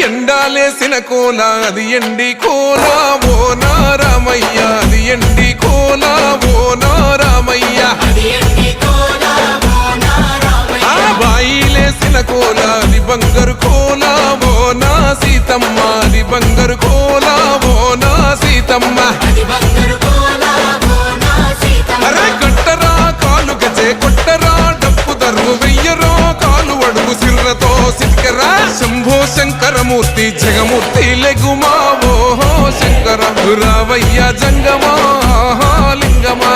ఎండాలేసిన కోల అది ఎండి కోల ఓ నారామయ్య అది ఎండి కోల ఓ నారామయ్య బాయిలేసిన కోల అది బంగారు కోల ఓ నా సీతమ్మ అది బంగారు కోల ఓ నా సీతమ్మ అరే కొట్టరా కాలు గజే కొట్టరా డప్పు దర్రు వెయ్యరో కాలు అడుగు సిర్రతో సిక్కరా శంభో శంకరమూర్తి జగమూర్తి లెగుమా ఓహో శంకర రావయ్య జంగమా లింగమా